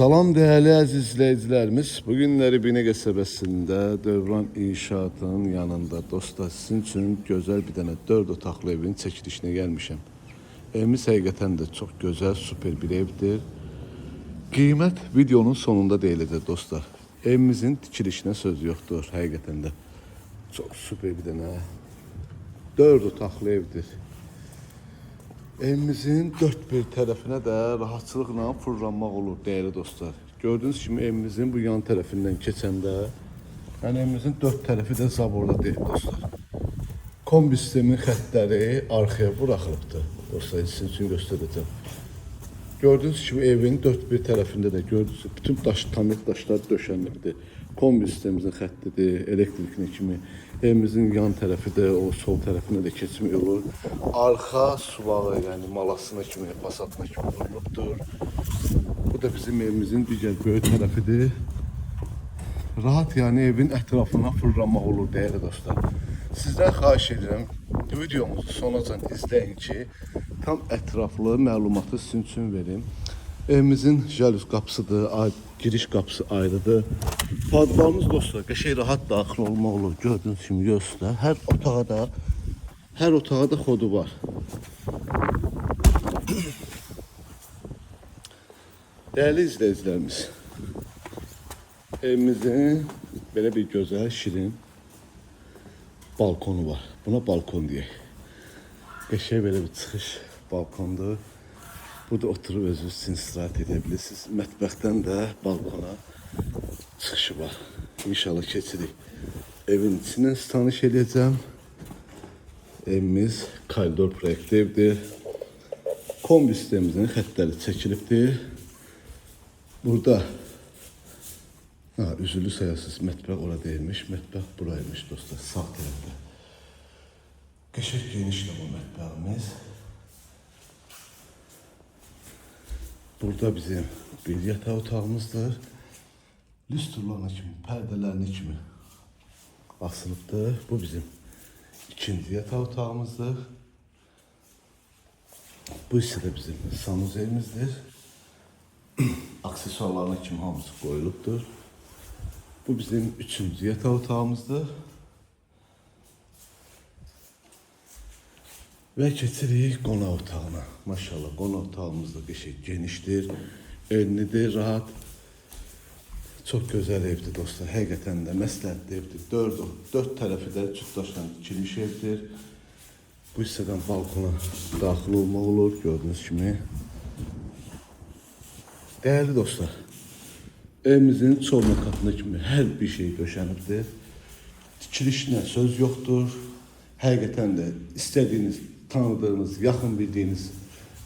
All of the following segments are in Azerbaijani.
Salam değerli əziz izləyicilərimiz. Bugünləri Binə qəsəbəsində Dövran İnşaatının yanında dostlar sizin üçün gözəl bir dənə 4 otaqlı evin çəkilişinə gəlmişəm. Evimiz həqiqətən də çox gözəl, super bir evdir. Qiymət videonun sonunda deyiləcək dostlar. Evimizin tikilişinə söz yoxdur həqiqətən də. Çox super bir dənə 4 otaqlı evdir. Evimizin dört bir tərəfinə də rahatçılıqla fırlanmaq olur değerli dostlar. Gördüğünüz kimi evimizin bu yan tərəfindən keçəndə, yəni evimizin dört tərəfi də zaborda deyil dostlar. Kombi sistemin xəttləri arxaya buraxılıbdır. Dostlar sizin üçün göstərəcəm. Gördüğünüz kimi evin dört bir tərəfində də gördüğünüz bütün tamir daşlar döşənibdir. Kombi sistemimizin xəttidir, elektrikli kimi. Evimizin yan tərəfi də o sol tərəfinə də keçmək olur. Arxa suvağı, yəni malasına kimi, pasatına kimi vurulubdur. Bu da bizim evimizin digər böyük tərəfidir. Rahat yani evin ətrafına fırlanmaq olur değerli dostlar. Sizdən xahiş edirəm, videomuzu sonacan izləyin ki, tam ətraflı məlumatı sizin üçün verim. Evimizin jalüz qapısıdır, giriş qapısı ayrıdır. Padvalımız dostlar, qəşəng rahat daxil olmaq olur. Gördüğünüz kimi göstər. Hər otağa da xodu var. Değerli izləyicilərimiz, evimizin belə bir gözəl, şirin balkonu var. Buna balkon deyək. Qəşəng belə bir çıxış balkondur. Burada oturup özünüz için istirahat edebilirsiniz. Mətbəxdən də balkona çıxışı var. İnşallah keçirik. Evin içindən tanış edəcəm. Evimiz koridor proyekti evdir. Kombi sistemimizin xəttləri çəkilibdir. Burada üzülü sayasız mətbəx orada değilmiş. Mətbəx buraymış dostlar, sağ tərəfdə. Qəşəng genişdir bu mətbəximiz. Burada bizim bir yatağı otağımızdır. Lüstrlarına kimi, pərdələrinə kimi asılıbdır. Bu bizim ikinci yatağı otağımızdır. Bu ise de bizim sanuzeyimizdir. Aksesuarlarına kimi hamısı qoyulubdur. Bu bizim üçüncü yatağı otağımızdır. Ve keçirik qonaq otağına. Maşallah qonaq otağımız da qəşəng genişdir, enlidir, rahat. Çok güzel evdir dostlar. Həqiqətən də məsləhətli evdir. Dörd tərəfi də cütdaşla tikilmiş evdir. Bu hissədən balkona daxil olmaq olur gördüğünüz kimi. Değerli dostlar, evimizin çoğunluq katında kimi hər bir şey döşənibdir. Tikilişinə söz yoxdur. Həqiqətən də istədiyiniz, tanıdığınız, yaxın bildiğiniz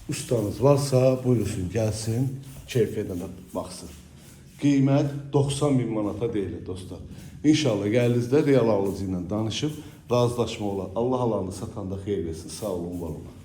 ustanız varsa buyursun gelsin, keyfiyyətlə baxsın. Qiymət 90.000 manata deyilir dostlar. İnşallah gəldinizdə real alıcı ilə danışıb razılaşma olar. Allah alanı satanda xeyir versin. Sağ olun, var olun.